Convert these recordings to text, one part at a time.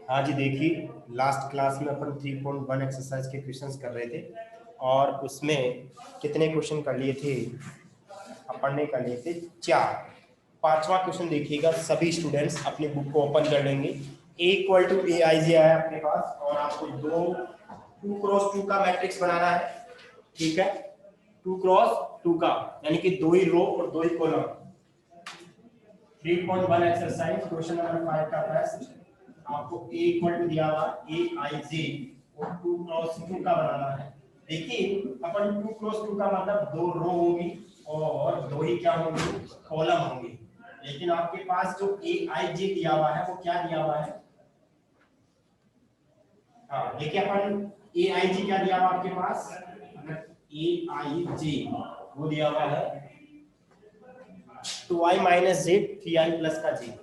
हाँ जी, देखिए last class में अपन 3.1 एक्सरसाइज के क्वेश्चंस कर रहे थे और उसमें कितने क्वेश्चन कर लिए थे? अपन ने कर लिए थे 4। पांचवा क्वेश्चन देखिएगा, सभी स्टूडेंट्स अपनी बुक को ओपन कर लेंगे। ए इक्वल टू ए आई जे आया अपने पास और आपको 2 क्रॉस 2 का मैट्रिक्स बनाना है। ठीक है, 2 क्रॉस 2 का, यानी कि 2 ही रो और 2 ही कॉलम। 3.1 एक्सरसाइज क्वेश्चन नंबर 5 का टेस्ट। आपको a इक्वल टू दिया हुआ ए आई जे और 2 क्रॉस 2 का बनाना है। देखिए अपन 2 क्रॉस 2 का मतलब 2 रो होगी और 2 ही क्या होंगी, कॉलम होंगे। लेकिन आपके पास जो ए आई जे दिया हुआ है वो क्या दिया हुआ है? हाँ देखिए, अपन ए आई जे क्या दिया हुआ आपके पास? ए आई जे वो दिया हुआ है 2i माइनस जे 3i प्लस का जे।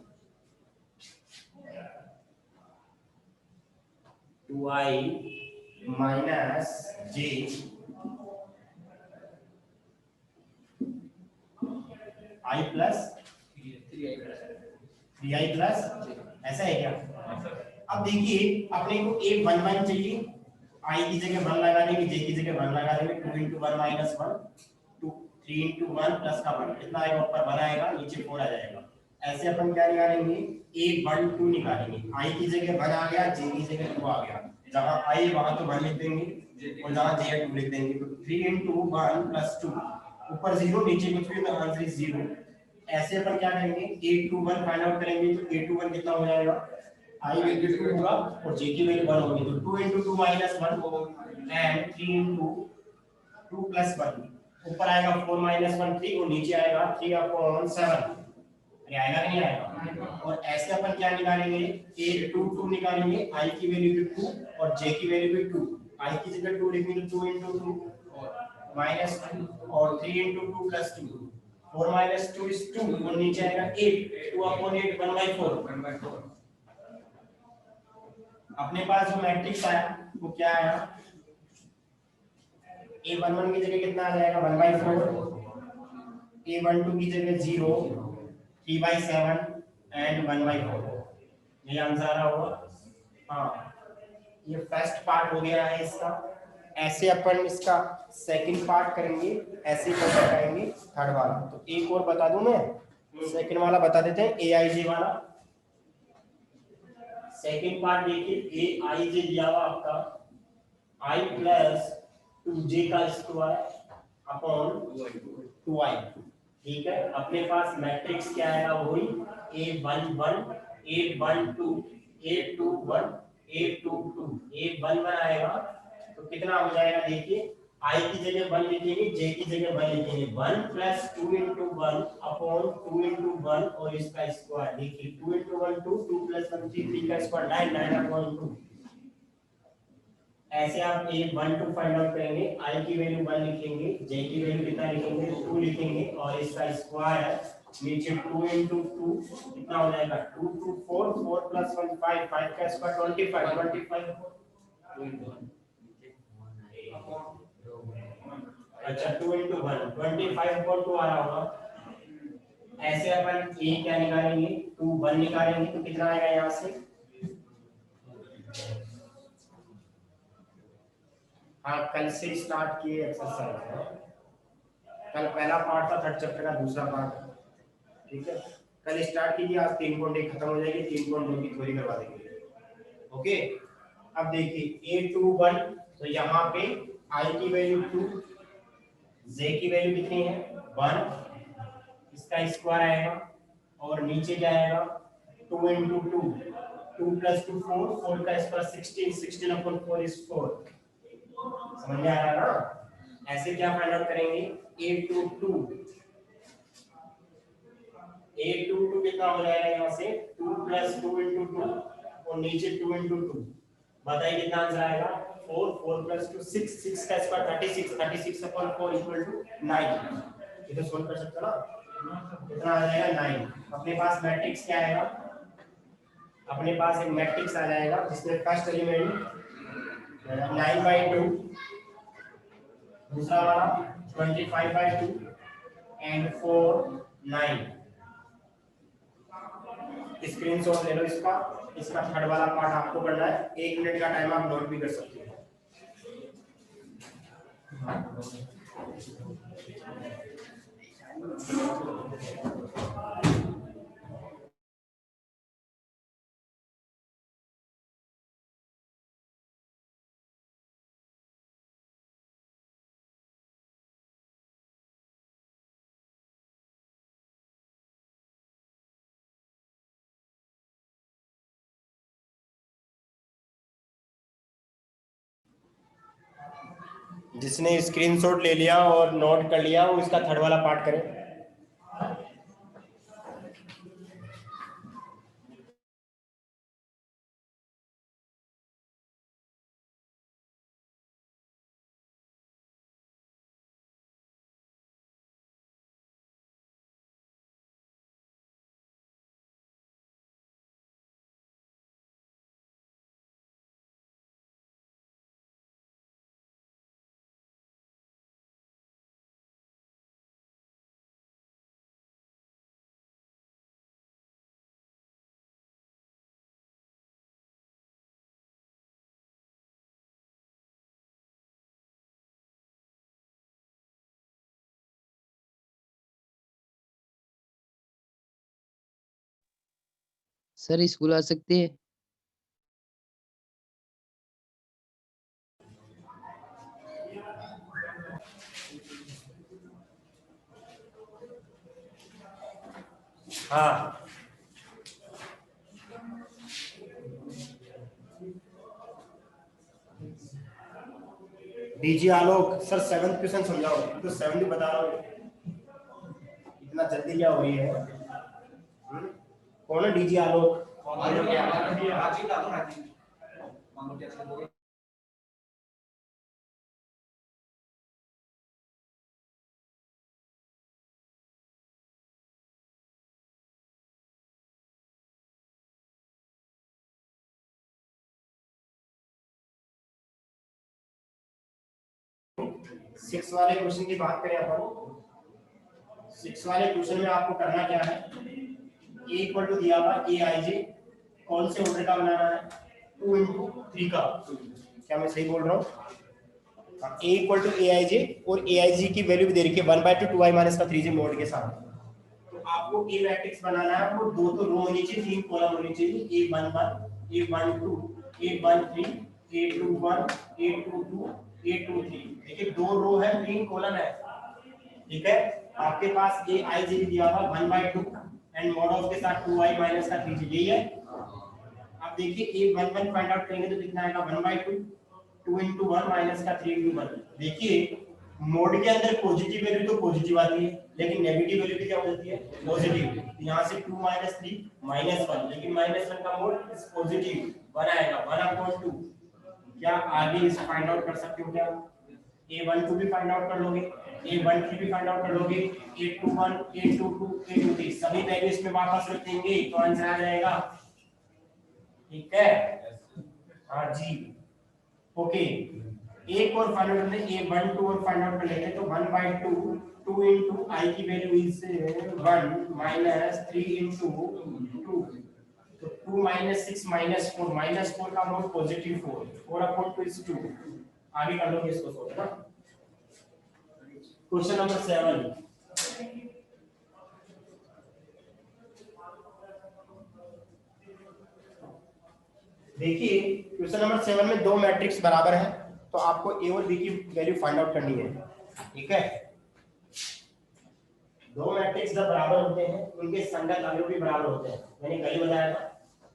2i माइनस जे आई प्लस 3i प्लस, ऐसा है क्या? अब देखिए अपने को एक 1 चाहिए, आई की जगह 1 लगा देंगे, जे की जगह 1 लगा देंगे। 2 इंटू 1 माइनस 1, 2 3 इंटू 1 प्लस का 1 कितना आएगा? ऊपर 1 आएगा, नीचे 4 आ जाएगा। ऐसे अपन क्या निकालेंगे? ए 1 2 निकालेंगे। आई की जगह 1 आ गया, जे की जगह 2 आ गया। जहां आई वहां तो 1 लिख देंगे और जहां जे 2 लिख देंगे। तो 3 इंटू 1 प्लस 2, ऊपर 0 नीचे कुछ भी, तो आंसर इज 0। ऐसे अपन क्या करेंगे? ए टू 1 फाइंड आउट करेंगे। तो ए टू 1 कितना हो जाएगा? आई वैल्यू 2 होगा और जे की वैल्यू 1 होगी। तो 2 into 2 minus 1 and 3 into 2 plus 1, ऊपर आएगा 4 माइनस 1 3 और नीचे आएगा 3 अपॉन 7। अरे आएगा कि नहीं आएगा? और ऐसे अपन क्या निकालेंगे? ए 2 2 निकालेंगे, आई की वैल्यू भी 2 और जे की वैल्यू भी 2। आई की जगह 2 लिखेंगे तो 2 इंटू 2 माइनस 2 और 3 इंटू 2 प्लस 2। 4 माइनस 2 इज 2 और नीचे आएगा 8। 2 अपॉन 8 1/4। अपने पास जो मैट्रिक्स आया वो क्या आया? a11 की जगह कितना आ जाएगा? 1/4। a12 की जगह 0, 3/7 एंड 1/4। ये आंसर आ रहा होगा। हाँ, ये फर्स्ट पार्ट हो गया है इसका। ऐसे अपन इसका सेकंड पार्ट करेंगे, ऐसे ही करेंगे थर्ड वाला। तो एक और बता दूं मैं, सेकंड वाला बता देते हैं, ए आई जे वाला। सेकंड पार्ट देखिए, ए आई जे दिया हुआ आपका आई प्लस 2j का स्क्वायर अपॉन 2i। ठीक है, अपने पास मैट्रिक्स क्या आएगा? वही a11 a12 a21 a22 a11 आएगा। तो कितना हो जाएगा? देखिए i की जगह 1 लिखेंगे, j की जगह 1 लिखेंगे। 1 प्लस 2 इंटू 1 अपॉन 2 इंटू 1 और इसका स्क्वायर। देखिए 2 इंटू 1 2, 2 प्लस 1 3, 3 का स्क्वायर 9, 9 अपॉन 2। ऐसे आप ए 1 2 फाइंड आउट करेंगे, आई की वैल्यू 1 लिखेंगे, जे की वैल्यू कितना लिखेंगे? 2 लिखेंगे और इसका स्क्वायर नीचे 2 इंटू 2 कितना हो जाएगा? 2 2 4, 4 प्लस 1 5, 5 का स्क्वायर 25, 25 अच्छा 2 इंटू 1 25 पर 2 आ रहा होगा। ऐसे अपन ए क्या निकालेंगे? 2 1 निकालेंगे तो कितना आएगा यहाँ से? हाँ, कल से स्टार्ट किए एक्सरसाइज है। कल पहला पार्ट था थर्ड चैप्टर का, दूसरा पार्ट। ठीक है, कल स्टार्ट कीजिए, आज 3.1 खत्म हो जाएगी, 3.2 की थ्योरी करवा देंगे। ओके, अब देखिए a21, तो यहाँ पे i की वैल्यू 2, j की वैल्यू कितनी है? 1, इसका स्क्वायर आएगा और नीचे क्या आएगा? 2 इंटू 2, 2 प्लस 2 4, 4 का स्क्वायर 16, 16 अपॉन 4 इज 4। समझ में आ रहा है ना? ऐसे क्या फाइंड आउट करेंगे? a22 कितना हो जाएगा यहाँ से? 2 प्लस 2 इंटू 2 और नीचे 2 इंटू 2। बताइए कितना आंसर आएगा? 4, 4 प्लस 2 6, 6 का स्क्वायर 36, 36 अपॉन 4 इक्वल टू 9। ये तो सोल्व कर सकते हो ना? कितना आ जाएगा? 9। अपने पास मैट्रिक्स क्या आएगा? अपने पास एक मैट्रिक्स आ जाएगा जिसमें फर्स्ट एलिमेंट 9/2, दूसरा वाला 25/2 एंड 4 9। स्क्रीनशॉट ले लो इसका। इसका थर्ड वाला पार्ट आपको करना है। 1 मिनट का टाइम आप नोट भी कर सकते हो। जिसने स्क्रीनशॉट ले लिया और नोट कर लिया वो इसका थर्ड वाला पार्ट करे। सर स्कूल आ सकते हैं? हाँ डीजी आलोक सर 7th क्वेश्चन समझाओ। तो 7th बता रहा हूँ, इतना जल्दी क्या हो रही है? कौन है डीजी आलोक? सिक्स वाले क्वेश्चन की बात करें अपन। 6 वाले क्वेश्चन में आपको करना क्या है? ए इक्वल टू दिया हुआ ए आई जे, कौन से ऑर्डर का बनाना है? 2 into 3 का। क्या मैं सही बोल रहा हूँ? ए इक्वल टू ए आई जे और ए आई जी की वैल्यू भी दे रखी है 1/2 2i माइनस का 3j मोड के साथ। तो आपको ए मैट्रिक्स बनाना है, वो दो तो रो होनी चाहिए, 3 कॉलम होनी चाहिए। A11 A12 A13 A21 A22 A23। देखिए 2 रो है, 3 कॉलम है, ठीक है। आपके पास ए आई जी दिया हुआ 1/2 एंड मॉड ऑफ के साथ 2i माइनस का 3j, यही है। अब देखिए A11 फाइंड आउट करेंगे तो कितना आएगा? 1/2 2 into 1 माइनस का 3 into 1। देखिए मोड के अंदर पॉजिटिव वैल्यू तो पॉजिटिव आती है, लेकिन नेगेटिव वैल्यू भी क्या हो जाती है? पॉजिटिव। यहाँ से 2 - 3 -1, लेकिन -1 का मोड इज पॉजिटिव, 1 आएगा 1/2। क्या आगे इस फाइंड आउट कर सकते हो? क्या A12 भी फाइंड आउट कर लोगे, A13 भी फाइंड आउट कर लोगे, A21 A22 A23 सभी वैल्यू इसमें वापस रख देंगे तो आंसर आ जाएगा, ठीक है। हाँ जी, ओके। एक और फाइंड आउट करते हैं, A12 और फाइंड आउट कर लेते हैं। तो 1/2 2 into i की वैल्यू इज 1 माइनस 3 into 2, तो 2 - 6 - 4 का मोड पॉजिटिव 4, 4/2 is 2। आगे कर लोगे इसको सोचना। Question number 7। देखिए क्वेश्चन नंबर 7 में दो मैट्रिक्स बराबर है, तो आपको ए और बी की वैल्यू फाइंड आउट करनी है, ठीक है। दो मैट्रिक्स जब बराबर होते हैं उनके संगत अवयव भी बराबर होते हैं। मैंने कल ही बताया था,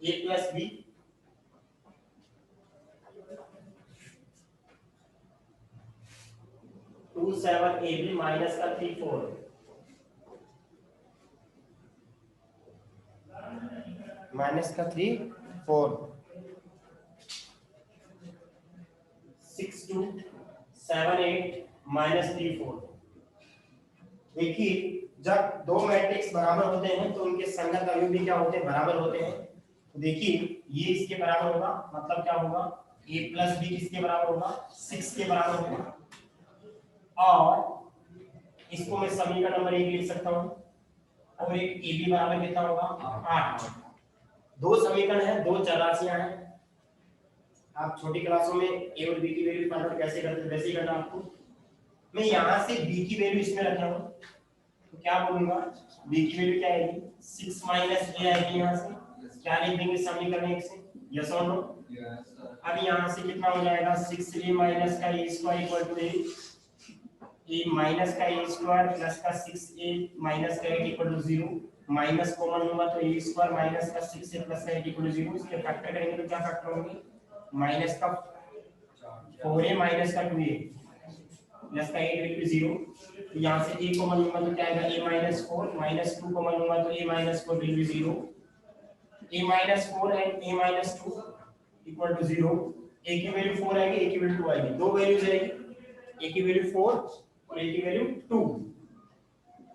a plus B 2 7 ab minus का 3 4 माइनस का 3 4 6 2 7 8 माइनस 3 4। देखिए जब दो मैट्रिक्स बराबर होते हैं तो उनके संगत अवयव भी क्या होते हैं? बराबर होते हैं। तो देखिए ये इसके बराबर होगा, मतलब क्या होगा? a प्लस बी किसके बराबर होगा? 6 के बराबर होगा। और इसको मैं समीकरण नंबर 1 लिख सकता हूँ, और एक ए बी बराबर कितना होगा? 8। दो समीकरण है, दो चरराशियां हैं। आप छोटी क्लासों में ए और बी की वैल्यू फाइंड आउट कैसे करते हैं वैसे ही करना आपको। मैं यहाँ से बी की वैल्यू इसमें रख रहा हूँ, तो क्या बोलूंगा, बी की वैल्यू क्या आएगी, 6 माइनस ए आएगी। यहाँ से क्या लिख देंगे समीकरण एक से, यस और नो। अब यहाँ से कितना हो जाएगा, 6a माइनस का A square equal to A minus का ए स्क्वायर प्लस का 6a माइनस का 8 इक्वल टू 0। माइनस कॉमन होगा तो ए स्क्वायर माइनस का 6a प्लस का 8 इक्वल टू 0। इसके फैक्टर करेंगे तो क्या फैक्टर होंगे, माइनस का 4a माइनस का 2a प्लस का 8 इक्वल टू 0। तो यहाँ से a कॉमन होगा तो क्या आएगा, a माइनस 4 माइनस 2 कॉमन होगा तो a minus 4 will be 0। a minus 4 and a minus 2 equal to 0। a की वैल्यू 4 आएगी, a की वैल्यू 2 आएगी, दो वैल्यूज आएगी, a की वैल्यू 4 और a की वैल्यू 2।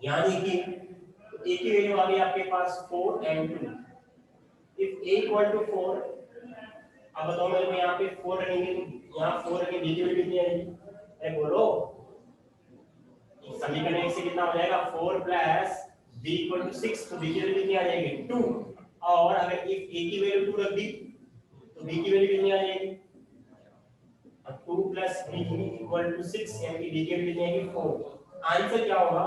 यानी कि a की वैल्यू आ गई आपके पास 4 and 2। If a equal to 4, अब बताओ मेरे को यहाँ पे 4 रखेंगे तो यहाँ 4 रखेंगे, b की वैल्यू कितनी आएगी, अरे बोलो। समीकरण एक से कितना हो जाएगा, 4 प्लस b इक्वल टू 6, तो b की वैल्यू कितनी आ जाएगी, 2। और अगर इफ a की वैल्यू 2 रख दी तो b की वैल्यू कितनी आ जाएगी, 2 प्लस b इक्वल टू 6, यानी कि b की वैल्यू कितनी आएगी, 4। आंसर क्या होगा,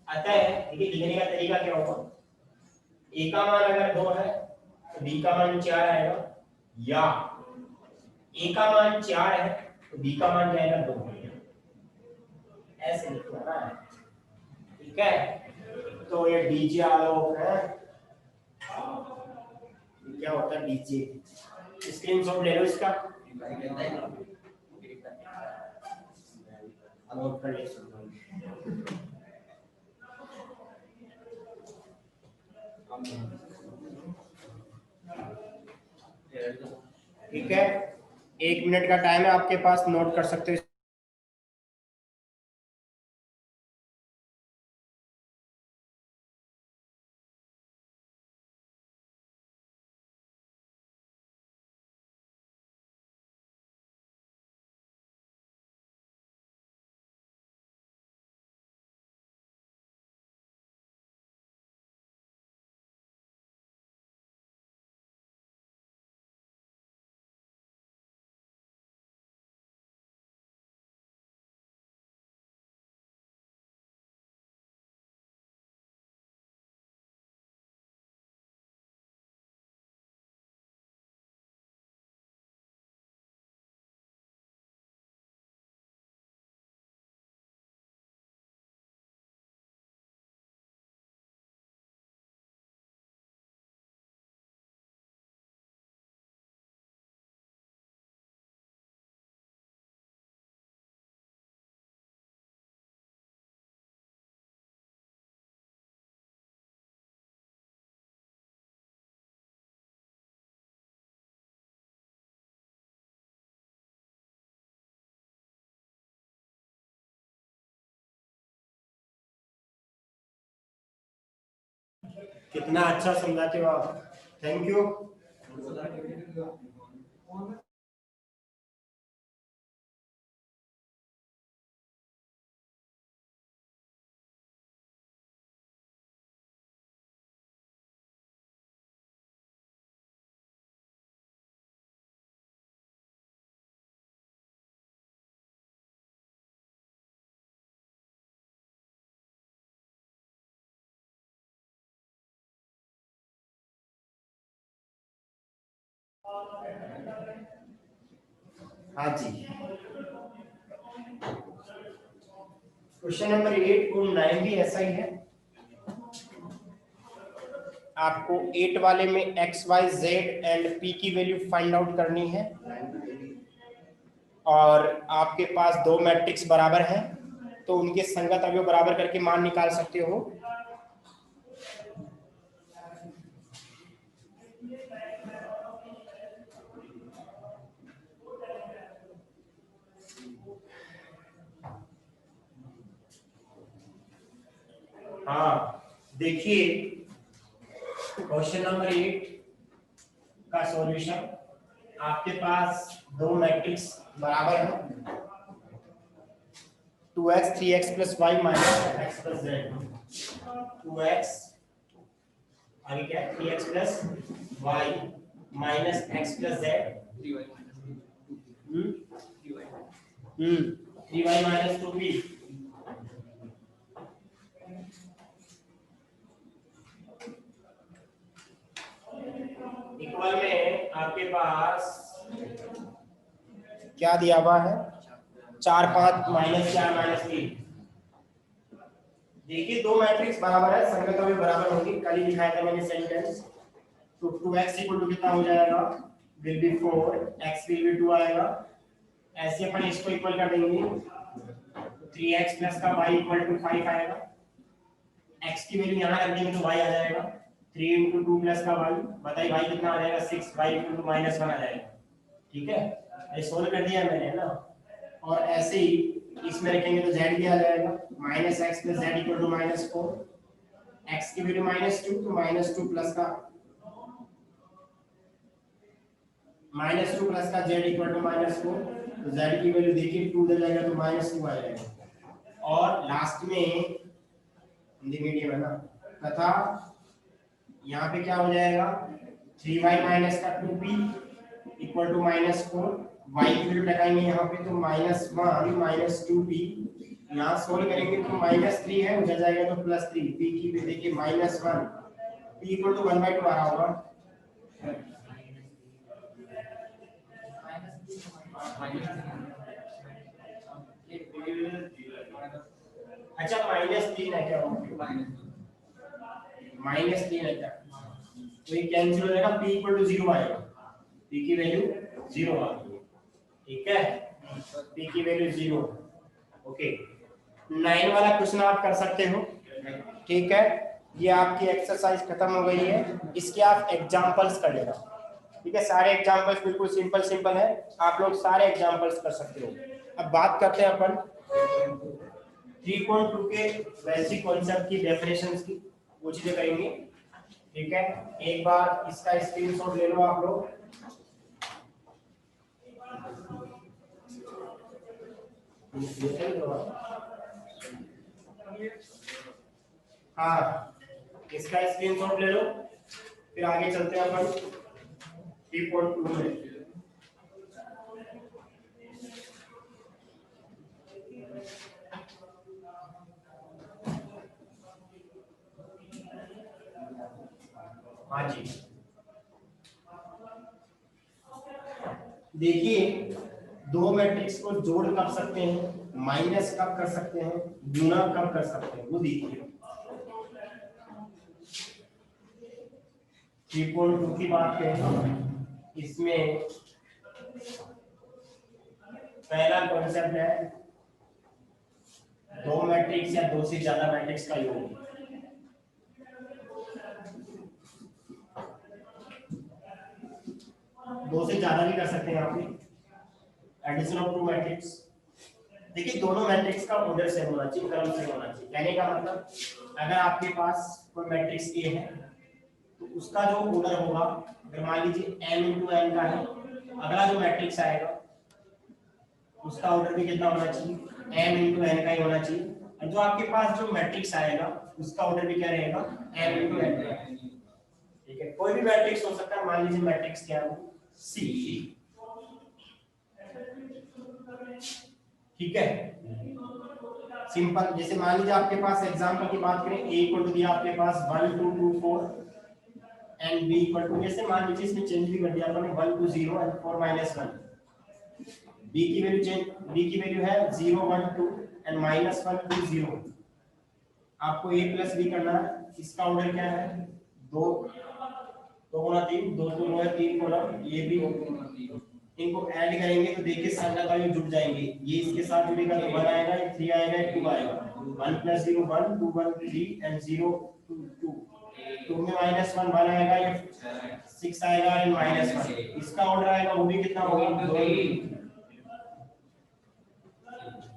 अतः देखिए लिखने का तरीका क्या होगा, a का मान अगर 2 है तो b का मान 4 आएगा, या a का मान 4 है तो b का मान क्या आएगा, 2। ऐसे लिखना है, ठीक है। तो ये डीजे आलोक है, क्या होता है डीजे, स्क्रीनशॉट ले लो इसका, नोट कर ले। ठीक है, 1 मिनट का टाइम है आपके पास, नोट कर सकते हो। कितना अच्छा समझाते हो आप, थैंक यू। हाँ जी, क्वेश्चन नंबर 8 और 9 भी ऐसा ही है। आपको 8 वाले में x y z and p की वैल्यू फाइंड आउट करनी है, और आपके पास दो मैट्रिक्स बराबर हैं तो उनके संगत अवयव बराबर करके मान निकाल सकते हो। हाँ देखिए, क्वेश्चन नंबर 8 का सॉल्यूशन, आपके पास दो मैट्रिक्स बराबर है, 2x 3x plus y minus x plus z, 2x आगे क्या है 3x plus Y minus X plus Z 3y minus 2b equal में आपके पास क्या दिया हुआ है 4 5 माइनस 4 माइनस 3। देखिए दो मैट्रिक्स बराबर है, संगत भी बराबर होगी, कल ही दिखाया था मैंने सेंटेंस। तो 2x इक्वल टू कितना हो जाएगा will be 4 x will be 2 आएगा, ऐसे अपन इसको इक्वल कर देंगे 3x प्लस का y इक्वल टू 5 आएगा, x की वैल्यू यहां रख देंगे तो y आ जाएगा 3 into 2 प्लस का y, बताइए y कितना आ जाएगा 6 y इक्वल टू -1 आ जाएगा। ठीक है, ये सोल्व कर दिया मैंने है ना। और ऐसे ही इसमें रखेंगे तो z भी आ जाएगा -x plus z equal to -4, x की वैल्यू -2 तो -2 प्लस का -2 प्लस का z इक्वल टू -4, तो z की वैल्यू देखिए 2 दे जाएगा तो -2 आ जाएगा। और लास्ट में हिंदी मीडियम है ना, तथा यहाँ पे क्या हो जाएगा 3y माइनस का 2b इक्वल टू -4, y की वैल्यू लगाएंगे यहाँ पे तो -1 माइनस 2b, यहाँ सोल्व करेंगे तो -3 है, उधर जाएगा तो +3, b की वैल्यू देखिए -1, b इक्वल टू 1/2 आ रहा होगा। अच्छा -3 है क्या, -3 है क्या, तो ये कैंसिल हो जाएगा, p इक्वल टू 0 आएगा, p की वैल्यू 0 आ गई। ठीक है, p की वैल्यू 0। ओके, 9 वाला क्वेश्चन आप कर सकते हो। ठीक है, ये आपकी एक्सरसाइज खत्म हो गई है, इसके आप एग्जांपल्स कर लेना। ठीक है, सारे एग्जांपल्स बिल्कुल सिंपल सिंपल है, आप लोग सारे एग्जांपल्स कर सकते हो। अब बात करते हैं अपन 3.2 के बेसिक कॉन्सेप्ट की, डेफिनेशंस की, वो चीजें करेंगे। ठीक है, एक बार इसका स्क्रीनशॉट ले लो आप लोग। हाँ, इसका स्क्रीनशॉट ले लो, फिर आगे चलते हैं अपन 3.2 में। हाँ जी, देखिए दो मैट्रिक्स को जोड़ कर सकते हैं, माइनस कब कर सकते हैं, गुणा कब कर सकते हैं, वो देखिए 3.2 की बात करें, इसमें पहला कॉन्सेप्ट है दो मैट्रिक्स या दो से ज्यादा मैट्रिक्स का योग। दो से ज्यादा भी कर सकते हैं आप, एडिशन ऑफ टू मैट्रिक्स। देखिए दोनों मैट्रिक्स का ऑर्डर सेम होना चाहिए, क्रम सेम होना चाहिए। कहने का मतलब अगर आपके पास कोई मैट्रिक्स ए है तो उसका जो ऑर्डर होगा, अगर मान लीजिए m into n का है, अगला जो मैट्रिक्स आएगा उसका ऑर्डर भी कितना होना चाहिए, m into n का ही होना चाहिए। और जो आपके पास जो मैट्रिक्स आएगा उसका ऑर्डर भी क्या रहेगा, m into n का। ठीक है, कोई भी मैट्रिक्स हो सकता है, मान लीजिए मैट्रिक्स क्या है C। ठीक है, सिंपल। जैसे मान लीजिए आपके पास एग्जांपल की बात करें, a इक्वल टू दिया आपके पास 1 2 2 4 एंड b इक्वल टू, जैसे मान लीजिए इसमें चेंज भी कर दिया आपने 1 2 0 एंड 4 -1, b की वैल्यू चेंज, b की वैल्यू है 0 1 2 एंड -1 2 0। आपको a प्लस b करना है, इसका ऑर्डर क्या है 2 2 गुना 3, 2 2 है 3 कॉलम, ये भी इनको ऐड करेंगे तो देखिए संख्या का जुड़ जाएंगे, ये इसके साथ जुड़ेगा तो 1 आएगा, ये 3 आएगा, ये 2 आएगा, 1 + 0 1 2 1 3 एंड 0 2 2 2 में -1 1 आएगा, ये 6 आएगा एंड -1, इसका ऑर्डर आएगा वो भी कितना होगा 2।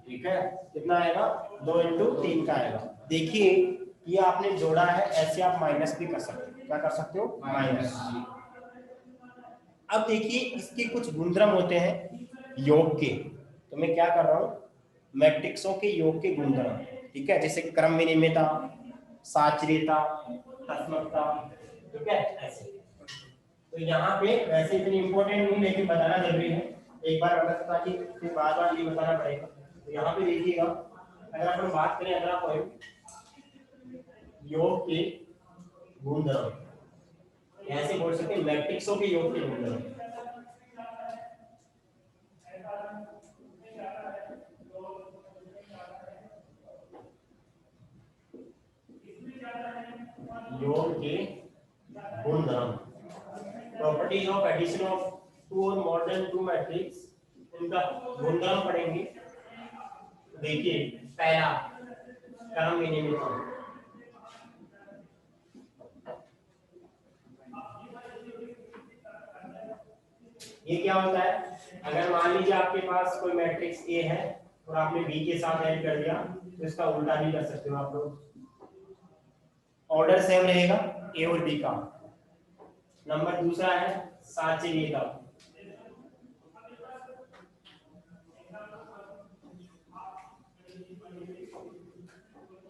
ठीक है, कितना आएगा 2 × 3 का आएगा। देखिए ये आपने जोड़ा है, ऐसे आप माइनस भी कर सकते हो, क्या कर सकते हो माइनस। अब देखिए इसके कुछ गुणधर्म होते हैं योग के, तो मैं क्या कर रहा हूं मैट्रिक्सों के योग के गुणधर्म। ठीक है, जैसे क्रम विनिमयता, साचर्यता, तत्मकता, ठीक है ऐसे। तो यहाँ पे वैसे इतनी इंपॉर्टेंट नहीं लेकिन बताना जरूरी है, एक बार अगर ताकि फिर बार बार नहीं बताना पड़ेगा। तो यहाँ पे देखिएगा अगर अपन बात करें अगला पॉइंट योग के गुणधर्म, ऐसे बोल सकते हैं मैट्रिक्सों के योग के गुणधर्म। योग के गुणधर्म, properties of addition of two और मोर देन टू मैट्रिक्स, इनका गुणधर्म पढ़ेंगे। देखिए पहला क्रम विनिमय, ये क्या होता है? अगर मान लीजिए आपके पास कोई मैट्रिक्स ए है और आपने बी के साथ ऐड कर दिया तो इसका उल्टा भी कर सकते हो आप लोग, ऑर्डर सेम रहेगा ए और बी का। नंबर दूसरा है साचे ए का,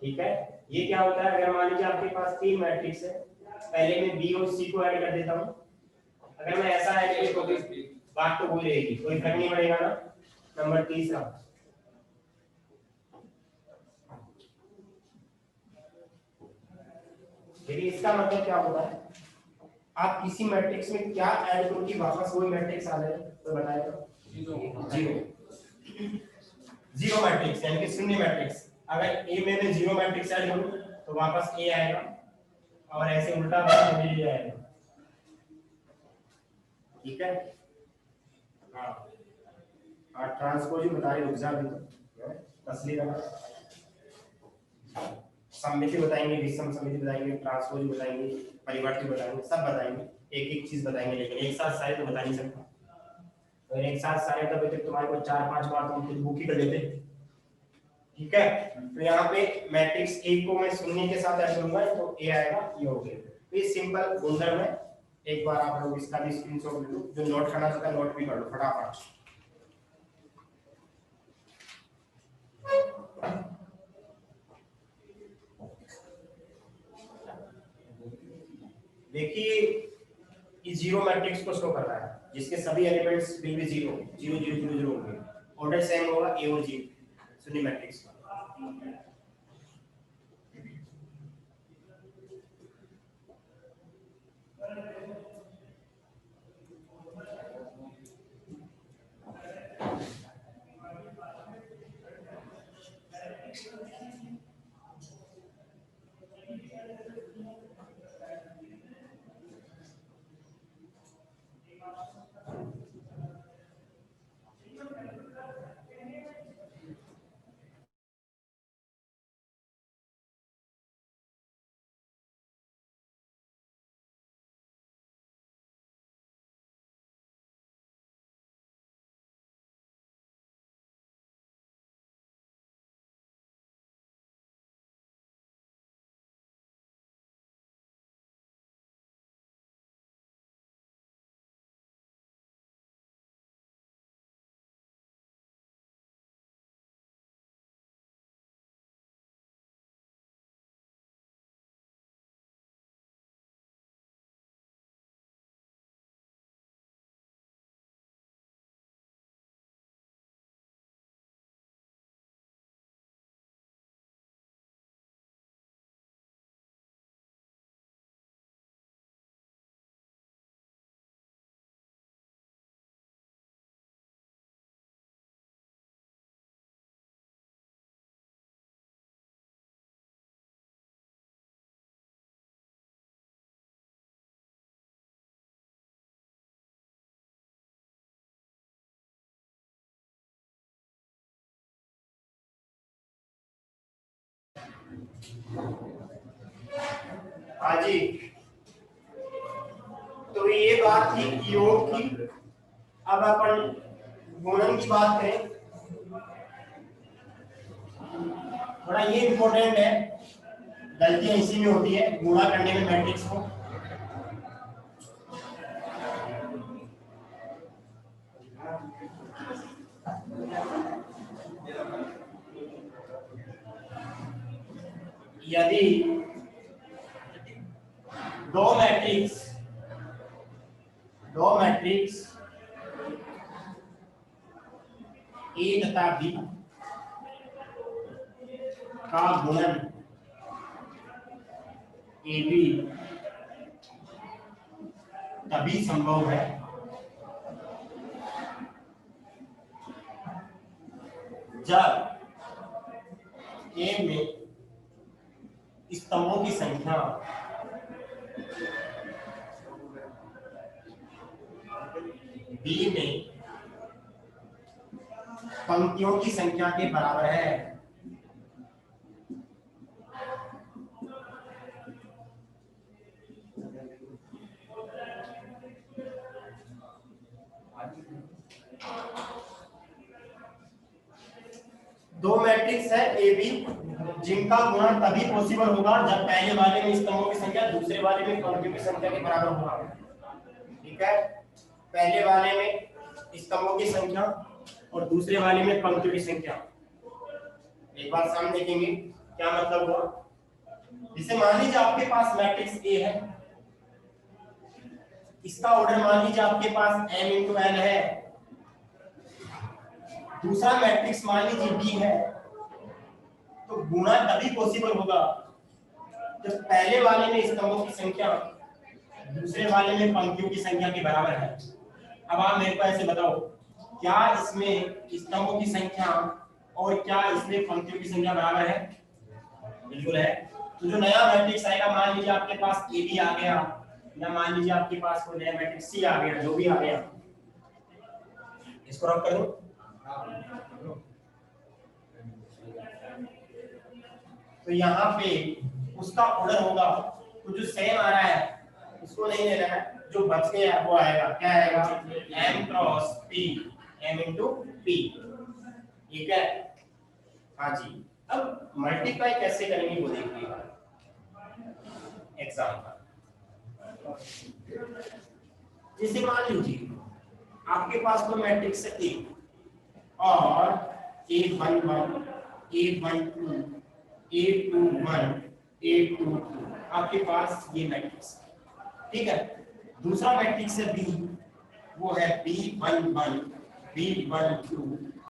ठीक है। ये क्या होता है? अगर मान लीजिए आपके पास तीन मैट्रिक्स है, पहले मैं बी और सी को ऐड कर देता हूं, अगर मैं ऐसा ऐड कर तो बात तो वही रहेगी, कोई फर्क नहीं पड़ेगा ना। नंबर तीसरा देखिए इसका मतलब क्या होता है, आप किसी मैट्रिक्स में क्या ऐड करो कि वापस वही मैट्रिक्स आ जाए, तो बताएगा जीरो, जीरो मैट्रिक्स यानी कि शून्य मैट्रिक्स। अगर ए में मैं जीरो मैट्रिक्स ऐड करूं तो वापस ए आएगा और ऐसे उल्टा बी आएगा, ठीक है। हाँ हाँ ट्रांसपोज बता रहे, रुक जा अभी तो तसली का सममिति बताएंगे, विषम सममिति बताएंगे, ट्रांसपोज बताएंगे, परिवर्ती बताएंगे, सब बताएंगे, एक एक चीज बताएंगे, लेकिन एक साथ सारे तो बता नहीं सकता। और एक साथ सारे तब तक तुम्हारे को 4-5 बार तुम खुद बुक ही कर देते, ठीक है। तो यहाँ पे मैट्रिक्स ए को मैं शून्य के साथ ऐड करूंगा तो ए आएगा, ये हो गया। तो ये सिंपल गुणधर्म है, एक बार आप लोग इसका भी स्क्रीनशॉट ले लो, जो नोट करना चाहता है नोट भी कर लो फटाफट। देखिए ये जीरो मैट्रिक्स को शो कर रहा है जिसके सभी एलिमेंट्स विल बी 0 0 0 0 0 होंगे, ऑर्डर सेम होगा ए और जी शून्य मैट्रिक्स का। हाँ जी, तो ये बात थी योग की। अब अपन गुणन की बात करें, थोड़ा ये इंपॉर्टेंट है, गलतियां इसी में होती है गुणा करने में मैट्रिक्स को। यदि दो मैट्रिक्स ए तथा बी का गुणन ए बी तभी संभव है जब ए में स्तंभों की संख्या बी में पंक्तियों की संख्या के बराबर है। दो मैट्रिक्स है ए बी जिनका गुणन तभी पॉसिबल होगा जब पहले वाले में स्तंभों की संख्या दूसरे वाले में पंक्तियों की संख्या के बराबर होगा। ठीक है, पहले वाले में स्तंभों की संख्या और दूसरे वाले में पंक्तियों की संख्या। एक बार सामने देखेंगे क्या मतलब हुआ। जैसे मान लीजिए आपके पास मैट्रिक्स ए है, इसका ऑर्डर मान लीजिए आपके पास m into n है। दूसरा मैट्रिक्स मान लीजिए बी है, तो गुणा तभी पॉसिबल होगा जब पहले वाले में स्तंभों की संख्या दूसरे वाले में पंक्तियों की संख्या के बराबर है। अब आप मेरे को ऐसे बताओ, क्या इसमें स्तंभों की संख्या और क्या इसमें पंक्तियों की संख्या बराबर है? बिल्कुल है। तो जो नया मैट्रिक्स आएगा, मान लीजिए आपके पास ए बी आ गया या मान लीजिए आपके पास कोई नया मैट्रिक्स सी आ गया, जो भी आ गया, इसको रख कर दो। तो यहाँ पे उसका ऑर्डर होगा, तो जो सेम आ रहा है उसको नहीं लेना है, जो बच गया वो आएगा। क्या आएगा? m cross p, m into p। ठीक है, हाँ जी। अब मल्टीप्लाई कैसे करेंगे वो देखिएगा एग्जाम्पल। जैसे मान लीजिए आपके पास तो मैट्रिक्स है ए और A11 A12 A21 A22 आपके पास ये मैट्रिक्स। ठीक है, दूसरा मैट्रिक्स है बी, वो है B11 B12